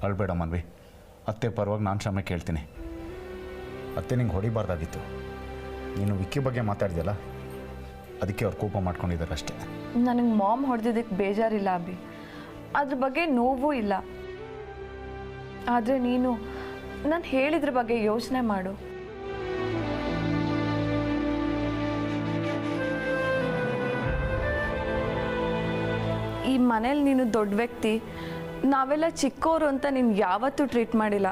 ಅಳ್ಬೇಡ ಮನ್ವಿ, ಅತ್ತೆ ಪರವಾಗಿ ನಾನು ಕ್ಷಮೆ ಕೇಳ್ತೀನಿ. ಅತ್ತೆ ನಿಂಗೆ ಹೊಡಿಬಾರ್ದಾಗಿತ್ತು. ನೀನು ವಿಕ್ಕಿ ಬಗ್ಗೆ ಮಾತಾಡಿದೆಯಲ್ಲ, ಅದಕ್ಕೆ ಅವ್ರು ಕೋಪ ಮಾಡ್ಕೊಂಡಿದ್ದಾರೆ ಅಷ್ಟೇ. ನನಗೆ ಮಾಮ್ ಹೊಡೆದಿದ್ದಕ್ಕೆ ಬೇಜಾರಿಲ್ಲ ಅಭಿ, ಅದ್ರ ಬಗ್ಗೆ ನೋವೂ ಇಲ್ಲ. ಆದರೆ ನೀನು ನಾನು ಹೇಳಿದ್ರ ಬಗ್ಗೆ ಯೋಚನೆ ಮಾಡು. ಈ ಮನೇಲಿ ನೀನು ದೊಡ್ಡ ವ್ಯಕ್ತಿ, ನಾವೆಲ್ಲ ಚಿಕ್ಕವರು ಅಂತ ನೀನು ಯಾವತ್ತೂ ಟ್ರೀಟ್ ಮಾಡಿಲ್ಲ.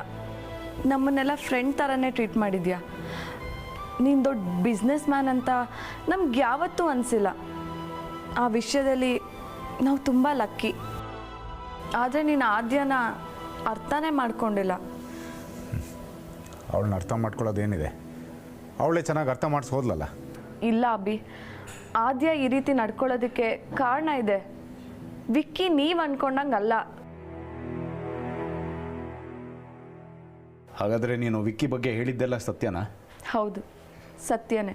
ನಮ್ಮನ್ನೆಲ್ಲ ಫ್ರೆಂಡ್ ಥರನೇ ಟ್ರೀಟ್ ಮಾಡಿದ್ಯಾ. ನೀನು ದೊಡ್ಡ ಬಿಸ್ನೆಸ್ ಮ್ಯಾನ್ ಅಂತ ನಮ್ಗೆ ಯಾವತ್ತೂ ಅನಿಸಿಲ್ಲ. ಆ ವಿಷಯದಲ್ಲಿ ನಾವು ತುಂಬ ಲಕ್ಕಿ. ಆದರೆ ನೀನು ಆದ್ಯನ ಅರ್ಥನೇ ಮಾಡ್ಕೊಂಡಿಲ್ಲ. ಅವಳನ್ನ ಅರ್ಥ ಮಾಡ್ಕೊಳ್ಳೋದೇನಿದೆ, ಅವಳೇ ಚೆನ್ನಾಗಿ ಅರ್ಥ ಮಾಡಿಸ್ಬೋದಲ್ಲ. ಇಲ್ಲ ಅಭಿ, ಆದ್ಯ ಈ ರೀತಿ ನಡ್ಕೊಳ್ಳೋದಕ್ಕೆ ಕಾರಣ ಇದೆ. ವಿಕ್ಕಿ ನೀವು ಅನ್ಕೊಂಡಂಗಲ್ಲ. ಹಾಗಾದರೆ ನೀನು ವಿಕ್ಕಿ ಬಗ್ಗೆ ಹೇಳಿದ್ದೆಲ್ಲ ಸತ್ಯನಾ? ಹೌದು, ಸತ್ಯನೇ.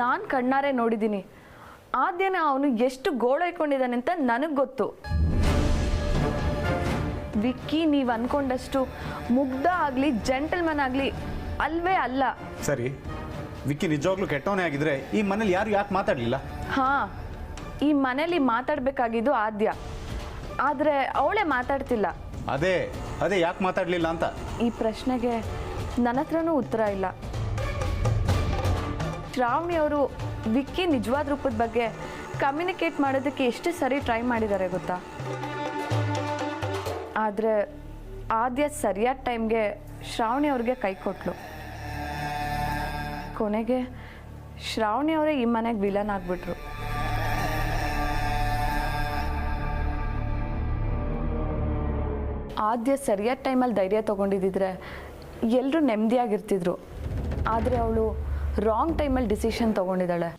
ನಾನು ಕಣ್ಣಾರೆ ನೋಡಿದ್ದೀನಿ. ಆದ್ಯನ ಅವನು ಎಷ್ಟು ಗೋಳೈಕೊಂಡಿದ್ದಾನೆ ಅಂತ ನನಗೆ ಗೊತ್ತು. ವಿಕ್ಕಿ ನೀವು ಅನ್ಕೊಂಡಷ್ಟು ಮುಗ್ಧ ಆಗಲಿ ಜೆಂಟಲ್ಮನ್ ಆಗಲಿ ಅಲ್ವೇ ಅಲ್ಲ. ಸರಿ, ವಿಕ್ಕಿ ನಿಜವಾಗ್ಲೂ ಕೆಟ್ಟವನೇ ಆಗಿದ್ರೆ ಈ ಮನೇಲಿ ಯಾರು ಯಾಕೆ ಮಾತಾಡಲಿಲ್ಲ? ಹಾಂ, ಈ ಮನೇಲಿ ಮಾತಾಡಬೇಕಾಗಿದ್ದು ಆದ್ಯ, ಆದರೆ ಅವಳೇ ಮಾತಾಡ್ತಿಲ್ಲ. ಅದೇ ಯಾಕೆ ಮಾತಾಡಲಿಲ್ಲ ಅಂತ. ಈ ಪ್ರಶ್ನೆಗೆ ನನ್ನ ಹತ್ರನೂ ಉತ್ತರ ಇಲ್ಲ. ಶ್ರಾವಣಿ ಅವರು ವಿಕ್ಕಿ ನಿಜವಾದ ರೂಪದ ಬಗ್ಗೆ ಕಮ್ಯುನಿಕೇಟ್ ಮಾಡೋದಕ್ಕೆ ಎಷ್ಟು ಸರಿ ಟ್ರೈ ಮಾಡಿದ್ದಾರೆ ಗೊತ್ತಾ. ಆದರೆ ಆದ್ಯ ಸರಿಯಾದ ಟೈಮ್ಗೆ ಶ್ರಾವಣಿ ಅವ್ರಿಗೆ ಕೈ ಕೊಟ್ಲು. ಕೊನೆಗೆ ಶ್ರಾವಣಿ ಅವರೇ ಈ ಮನೆಗೆ ವಿಲನ್ ಆಗಿಬಿಟ್ರು. ಆದ್ಯ ಸರಿಯಾದ ಟೈಮಲ್ಲಿ ಧೈರ್ಯ ತೊಗೊಂಡಿದ್ದಿದ್ರೆ ಎಲ್ಲರೂ ನೆಮ್ಮದಿಯಾಗಿರ್ತಿದ್ರು. ಆದರೆ ಅವಳು ರಾಂಗ್ ಟೈಮಲ್ಲಿ ಡಿಸಿಷನ್ ತೊಗೊಂಡಿದ್ದಾಳೆ.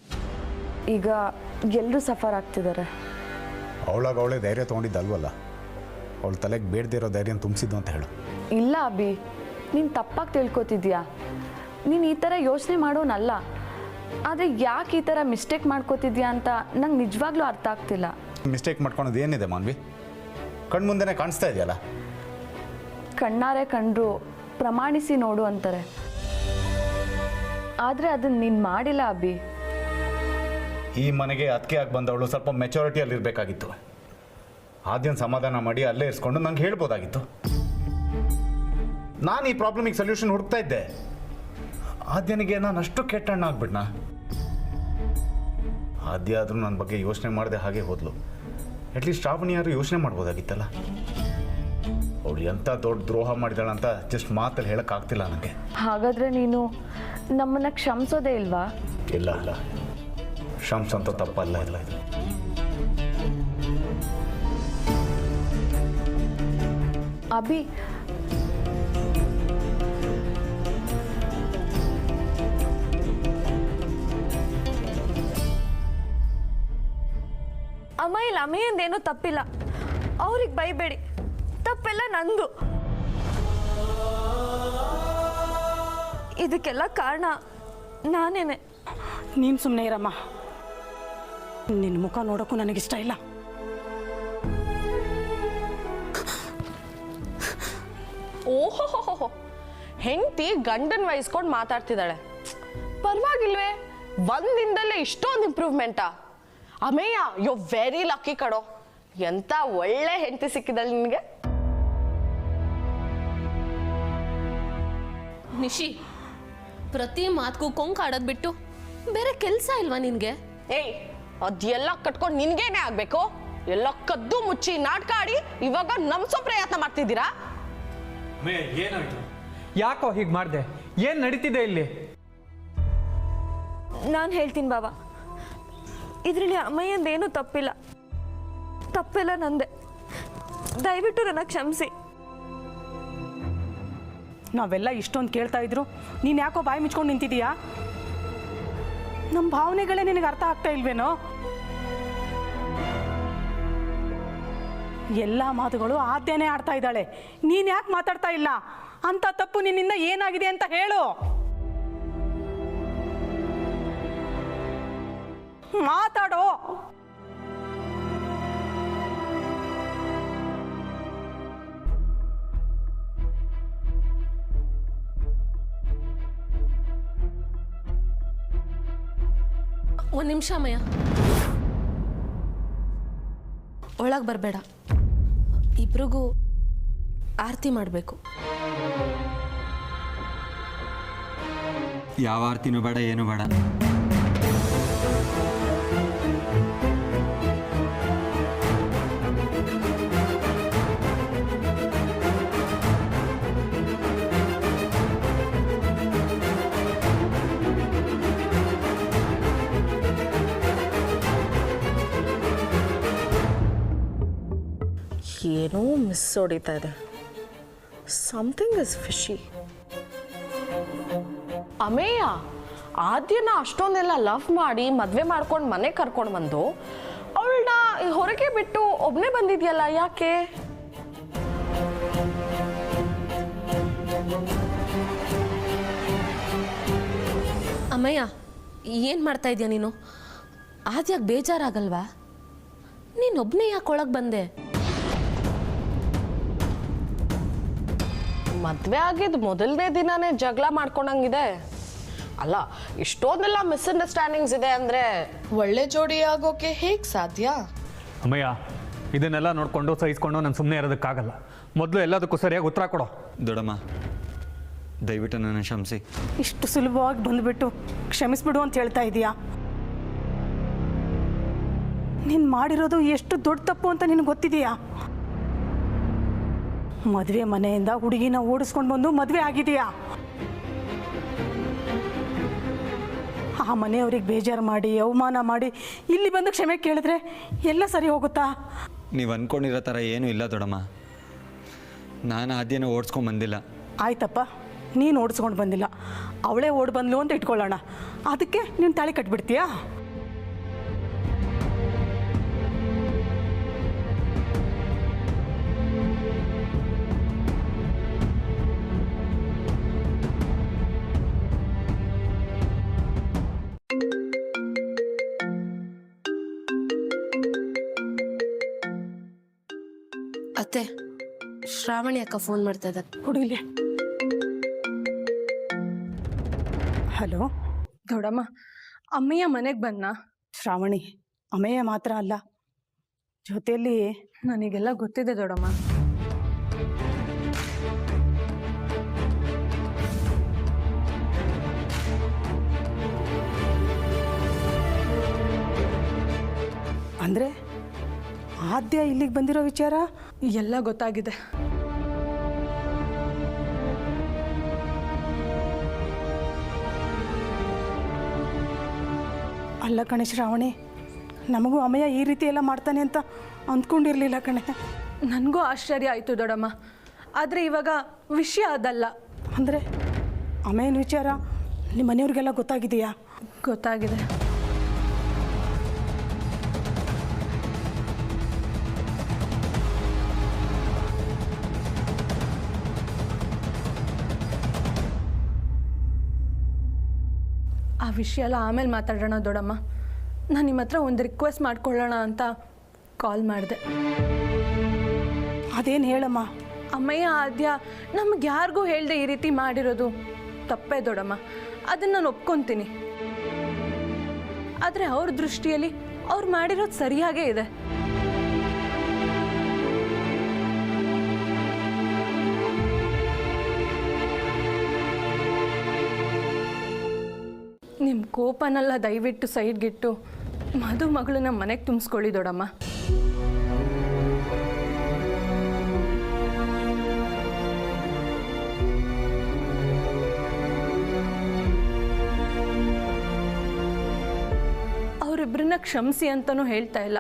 ಈಗ ಎಲ್ಲರೂ ಸಫರ್ ಆಗ್ತಿದ್ದಾರೆ. ಅವಳೇ ಧೈರ್ಯ ತೊಗೊಂಡಿದ್ದಲ್ವಲ್ಲ, ಅವಳ ತಲೆಗೆ ಬೇಡದಿರೋ ಧೈರ್ಯ ತುಂಬಿಸಿದ್ದು ಅಂತ ಹೇಳು. ಇಲ್ಲ ಅಭಿ, ನೀನು ತಪ್ಪಾಗಿ ತಿಳ್ಕೊತಿದ್ಯಾ. ನೀನು ಈ ಥರ ಯೋಚನೆ ಮಾಡೋನಲ್ಲ. ಆದರೆ ಯಾಕೆ ಈ ಥರ ಮಿಸ್ಟೇಕ್ ಮಾಡ್ಕೋತಿದ್ಯಾ ಅಂತ ನಂಗೆ ನಿಜವಾಗ್ಲೂ ಅರ್ಥ ಆಗ್ತಿಲ್ಲ. ಮಿಸ್ಟೇಕ್ ಮಾಡ್ಕೊಳೋದು ಏನಿದೆ ಮಾನ್ವಿ? ಕಣ್ಮುಂದೆನೇ ಕಾಣಿಸ್ತಾ ಇದೆಯಲ್ಲ. ಕಣ್ಣಾರೆ ಕಂಡ್ರು ಪ್ರಮಾಣಿಸಿ ನೋಡು ಅಂತಾರೆ. ಆದರೆ ಅದನ್ನು ನೀನು ಮಾಡಿಲ್ಲ ಅಭಿ. ಈ ಮನೆಗೆ ಅದಕ್ಕೆ ಆಗಿ ಬಂದವಳು ಸ್ವಲ್ಪ ಮೆಚುರಿಟಿಯಲ್ಲಿ ಇರಬೇಕಾಗಿತ್ತು. ಆದ್ಯನ ಸಮಾಧಾನ ಮಾಡಿ ಅಲ್ಲೇ ಇರಿಸ್ಕೊಂಡು ನಂಗೆ ಹೇಳ್ಬೋದಾಗಿತ್ತು. ನಾನು ಈ ಪ್ರಾಬ್ಲಮಿಗೆ ಸೊಲ್ಯೂಷನ್ ಹುಡುಕ್ತಾ ಇದ್ದೆ. ಆದ್ಯನಿಗೆ ನಾನು ಅಷ್ಟು ಕೆಟ್ಟಣ್ಣ ಆಗ್ಬಿಟ್ನಾ? ಆದ್ಯ ಆದರೂ ನನ್ನ ಬಗ್ಗೆ ಯೋಚನೆ ಮಾಡದೆ ಹಾಗೆ ಹೋದ್ಲು. ಅಟ್ಲೀಸ್ಟ್ ಶ್ರಾವಣಿ ಯಾರು ಯೋಚನೆ ಮಾಡ್ಬೋದಾಗಿತ್ತಲ್ಲ. ಅವಳು ಎಂಥ ದೊಡ್ಡ ದ್ರೋಹ ಮಾಡಿದಾಳಂತ ಜಸ್ಟ್ ಮಾತಲ್ಲಿ ಹೇಳೋಕ್ಕಾಗ್ತಿಲ್ಲ ನನಗೆ. ಹಾಗಾದರೆ ನೀನು ನಮ್ಮನ್ನು ಕ್ಷಮಿಸೋದೇ ಇಲ್ವಾ? ಇಲ್ಲ, ಕ್ಷಮಿಸಂತ ತಪ್ಪಲ್ಲ ಇಲ್ಲ ಇದು. ಅಭಿ, ಅಮ್ಮಯ್ಯಂದೇನೂ ತಪ್ಪಿಲ್ಲ. ಅವ್ರಿಗೆ ಬೈಬೇಡಿ, ತಪ್ಪೆಲ್ಲ ನಂದು. ಇದಕ್ಕೆಲ್ಲ ಕಾರಣ ನಾನೇನೆ. ನೀನು ಸುಮ್ಮನೆ ಇರಮ್ಮ. ನಿನ್ನ ಮುಖ ನೋಡೋಕ್ಕೂ ನನಗಿಷ್ಟ ಇಲ್ಲ. ಓಹೋ, ಹೆಂಡತಿ ಗಂಡನ್ ವಹಿಸ್ಕೊಂಡು ಮಾತಾಡ್ತಿದ್ದಾಳೆ. ಪರವಾಗಿಲ್ವೇ, ಒಂದಿಂದಲೇ ಇಷ್ಟೊಂದು ಇಂಪ್ರೂವ್ಮೆಂಟಾ? Ameya, you very lucky ಕಡೋ. ಎಂತ ಒಳ್ಳೆ ಹೆಂಡತಿ ಸಿಕ್ಕಿದಳು ನಿನಗೆ. ನಿಶಿ, ಪ್ರತಿ ಮಾತ್ಗೂ ಕೊಂಕ್ ಆಡೋದ್ ಬಿಟ್ಟು ಬೇರೆ ಕೆಲಸ ಇಲ್ವಾ ನಿನ್ಗೆ? ಏಯ್, ಅದೆಲ್ಲ ಕಟ್ಕೊಂಡು ನಿನ್ಗೇನೆ ಆಗ್ಬೇಕು? ಎಲ್ಲ ಕದ್ದು ಮುಚ್ಚಿ ನಾಟಕ ಆಡಿ ಇವಾಗ ನಮ್ಸೋ ಪ್ರಯತ್ನ ಮಾಡ್ತಿದ್ದೀರಾ? ಏನಾಯ್ತು? ಯಾಕೋ ಹೀಗೆ ಮಾಡಿದೆ? ಏನ್ ನಡೀತಿದೆ ಇಲ್ಲಿ? ನಾನು ಹೇಳ್ತೀನಿ ಬಾಬಾ, ಇದರಲ್ಲಿ ಅಮ್ಮಯ್ಯಂದೇನೂ ತಪ್ಪಿಲ್ಲ. ತಪ್ಪೆಲ್ಲ ನಂದೆ. ದಯವಿಟ್ಟು ನನ್ನ ಕ್ಷಮಿಸಿ. ನಾವೆಲ್ಲ ಇಷ್ಟೊಂದು ಕೇಳ್ತಾ ಇದ್ರು, ನೀನು ಯಾಕೋ ಬಾಯಿ ಮುಚ್ಕೊಂಡು ನಿಂತಿದೀಯಾ? ನಮ್ಮ ಭಾವನೆಗಳೇ ನಿನಗೆ ಅರ್ಥ ಆಗ್ತಾ ಇಲ್ವೇನೋ? ಎಲ್ಲ ಮಾತುಗಳು ಆದ್ಯನೇ ಆಡ್ತಾ ಇದ್ದಾಳೆ. ನೀನು ಯಾಕೆ ಮಾತಾಡ್ತಾ ಇಲ್ಲ? ಅಂತ ತಪ್ಪು ನಿನ್ನಿಂದ ಏನಾಗಿದೆ ಅಂತ ಹೇಳು. ಮಾತಾಡೋ. ಒಂದು ನಿಮಿಷ ಅಮ್ಮಯ್ಯ, ಒಳಗೆ ಬರಬೇಡ. ಇಬ್ರಿಗೂ ಆರತಿ ಮಾಡಬೇಕು. ಯಾವ ಆರ್ತಿನೂ ಬೇಡ, ಏನು ಬೇಡ. ಏನೋ ಮಿಸ್ ಹೊಡಿತಾ ಇದೆ. Something is fishy. ಅಮೇಯ ಆದ್ಯನ ಅಷ್ಟೊಂದೆಲ್ಲ ಲವ್ ಮಾಡಿ ಮದುವೆ ಮಾಡ್ಕೊಂಡು ಮನೆ ಕರ್ಕೊಂಡು ಬಂದು ಅವಳನ್ನ ಹೊರಗೆ ಬಿಟ್ಟು ಒಬ್ಬನೇ ಬಂದಿದ್ಯಲ್ಲ, ಯಾಕೆ? ಅಮ್ಮಯ್ಯ, ಏನು ಮಾಡ್ತಾ ಇದೀಯ ನೀನು? ಆದ್ಯಾಕೆ ಬೇಜಾರಾಗಲ್ವಾ? ನೀನೊಬ್ಬನೇ ಯಾಕೆ ಒಳಗೆ ಬಂದೆ? ಮದುವೆ ಆಗಿದ್ದು ಮೊದಲನೇ ದಿನಾನೇ ಜಗಳ ಮಾಡ್ಕೊಂಡಂಗಿದೆ. ಅಲ್ಲ, ಇಷ್ಟೊಂದೆಲ್ಲ ಮಿಸ್ಅಂಡರ್ಸ್ಟ್ಯಾಂಡಿಂಗ್ಸ್ ಇದೆ ಅಂದರೆ ಒಳ್ಳೆ ಜೋಡಿ ಆಗೋಕೆ ಹೇಗೆ ಸಾಧ್ಯ? ಅಮ್ಮಯ್ಯ, ಇದನ್ನೆಲ್ಲ ನೋಡಿಕೊಂಡು ಸಹಿಸ್ಕೊಂಡು ನಾನು ಸುಮ್ಮನೆ ಇರೋದಕ್ಕಾಗಲ್ಲ. ಮೊದಲು ಎಲ್ಲದಕ್ಕೂ ಸರಿಯಾಗಿ ಉತ್ತರ ಕೊಡೋ. ದೊಡ್ಡಮ್ಮ, ದಯವಿಟ್ಟು ನನ್ನ ಕ್ಷಮಿಸಿ. ಇಷ್ಟು ಸುಲಭವಾಗಿ ಬಂದುಬಿಟ್ಟು ಕ್ಷಮಿಸ್ಬಿಡು ಅಂತ ಹೇಳ್ತಾ ಇದೀಯಾ? ನೀನು ಮಾಡಿರೋದು ಎಷ್ಟು ದೊಡ್ಡ ತಪ್ಪು ಅಂತ ನಿನಗೆ ಗೊತ್ತಿದೆಯಾ? ಮದುವೆ ಮನೆಯಿಂದ ಹುಡುಗಿನ ಓಡಿಸ್ಕೊಂಡು ಬಂದು ಮದುವೆ ಆಗಿದೆಯಾ? ಆ ಮನೆಯವ್ರಿಗೆ ಬೇಜಾರು ಮಾಡಿ ಅವಮಾನ ಮಾಡಿ ಇಲ್ಲಿ ಬಂದು ಕ್ಷಮೆ ಕೇಳಿದ್ರೆ ಎಲ್ಲ ಸರಿ ಹೋಗುತ್ತಾ? ನೀವು ಅಂದ್ಕೊಂಡಿರೋ ಥರ ಏನೂ ಇಲ್ಲ ದೊಡ್ಡಮ್ಮ. ನಾನು ಆದ್ಯನ ಓಡಿಸ್ಕೊಂಡು ಬಂದಿಲ್ಲ. ಆಯ್ತಪ್ಪ, ನೀನು ಓಡಿಸ್ಕೊಂಡು ಬಂದಿಲ್ಲ, ಅವಳೇ ಓಡಿ ಬಂದ್ಲು ಅಂತ ಇಟ್ಕೊಳ್ಳೋಣ. ಅದಕ್ಕೆ ನೀನು ತಾಳಿ ಕಟ್ಬಿಡ್ತೀಯಾ? ಅತ್ತೆ, ಶ್ರಾವಣಿ ಅಕ್ಕ ಫೋನ್ ಮಾಡ್ತಾ ಇದ್ದಾರೆ. ಹುಡುಗಿಲೆ. ಹಲೋ ದೊಡ್ಡಮ್ಮ, ಅಮ್ಮಯ್ಯ ಮನೆಗೆ ಬಂದ. ಶ್ರಾವಣಿ, ಅಮೇಯ ಮಾತ್ರ ಅಲ್ಲ, ಜೊತೆಯಲ್ಲಿ ನನಗೆಲ್ಲ ಗೊತ್ತಿದೆ ದೊಡ್ಡಮ್ಮ. ಅಂದರೆ ಆದ್ಯ ಇಲ್ಲಿಗೆ ಬಂದಿರೋ ವಿಚಾರ ಎಲ್ಲ ಗೊತ್ತಾಗಿದೆ. ಅಲ್ಲ ಕಣೆ ಶ್ರಾವಣಿ, ನಮಗೂ ಅಮಯ ಈ ರೀತಿ ಎಲ್ಲ ಮಾಡ್ತಾನೆ ಅಂತ ಅಂದ್ಕೊಂಡಿರಲಿಲ್ಲ ಕಣೆ. ನನಗೂ ಆಶ್ಚರ್ಯ ಆಯಿತು ದೊಡ್ಡಮ್ಮ. ಆದರೆ ಇವಾಗ ವಿಷಯ ಅದಲ್ಲ. ಅಂದರೆ ಅಮಯನ ವಿಚಾರ ನಿಮ್ಮ ಮನೆಯವ್ರಿಗೆಲ್ಲ ಗೊತ್ತಾಗಿದೆಯಾ? ಗೊತ್ತಾಗಿದೆ. ಆ ವಿಷಯ ಎಲ್ಲ ಆಮೇಲೆ ಮಾತಾಡೋಣ ದೊಡ್ಡಮ್ಮ. ನಾನು ನಿಮ್ಮ ಹತ್ರ ಒಂದು ರಿಕ್ವೆಸ್ಟ್ ಮಾಡ್ಕೊಳ್ಳೋಣ ಅಂತ ಕಾಲ್ ಮಾಡಿದೆ. ಅದೇನು ಹೇಳಮ್ಮ? ಅಮ್ಮಯ್ಯ ಆದ್ಯ ನಮ್ಗೆ ಯಾರಿಗೂ ಹೇಳ್ದೆ ಈ ರೀತಿ ಮಾಡಿರೋದು ತಪ್ಪೇ ದೊಡ್ಡಮ್ಮ. ಅದನ್ನು ನಾನು ಒಪ್ಕೊತೀನಿ. ಆದರೆ ಅವ್ರ ದೃಷ್ಟಿಯಲ್ಲಿ ಅವ್ರು ಮಾಡಿರೋದು ಸರಿಯಾಗೇ ಇದೆ. ನಿಮ್ಮ ಕೋಪನೆಲ್ಲ ದಯವಿಟ್ಟು ಸೈಡ್ಗಿಟ್ಟು ಮದುಮಗಳನ್ನ ಮನೆಗೆ ತುಂಬಿಸ್ಕೊಳ್ಳಿ ದೊಡ್ಡಮ್ಮ. ಅವರಿಬ್ಬರನ್ನ ಕ್ಷಮಿಸಿ ಅಂತಲೂ ಹೇಳ್ತಾ ಇಲ್ಲ,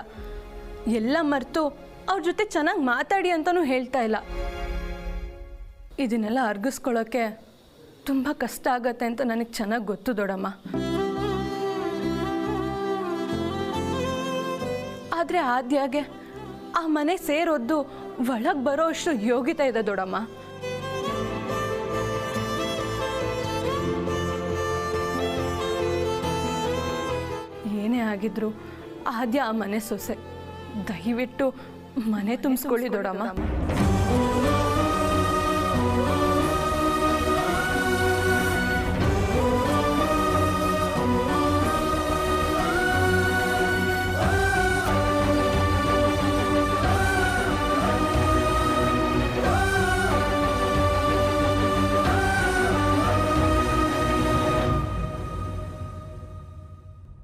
ಎಲ್ಲ ಮರೆತು ಅವ್ರ ಜೊತೆ ಚೆನ್ನಾಗಿ ಮಾತಾಡಿ ಅಂತಲೂ ಹೇಳ್ತಾ ಇಲ್ಲ. ಇದನ್ನೆಲ್ಲ ಅರ್ಗಿಸ್ಕೊಳ್ಳೋಕ್ಕೆ ತುಂಬ ಕಷ್ಟ ಆಗತ್ತೆ ಅಂತ ನನಗೆ ಚೆನ್ನಾಗಿ ಗೊತ್ತು ದೊಡ್ಡಮ್ಮ. ಆದರೆ ಆದ್ಯಾಗೆ ಆ ಮನೆ ಸೇರೊದ್ದು ಒಳಗೆ ಬರೋ ಅಷ್ಟು ಯೋಗ್ಯತೆ ಇದೆ ದೊಡ್ಡಮ್ಮ. ಏನೇ ಆಗಿದ್ರು ಆದ್ಯ ಆ ಮನೆ ಸೊಸೆ. ದಯವಿಟ್ಟು ಮನೆ ತುಂಬಿಸ್ಕೊಳ್ಳಿ ದೊಡ್ಡಮ್ಮ.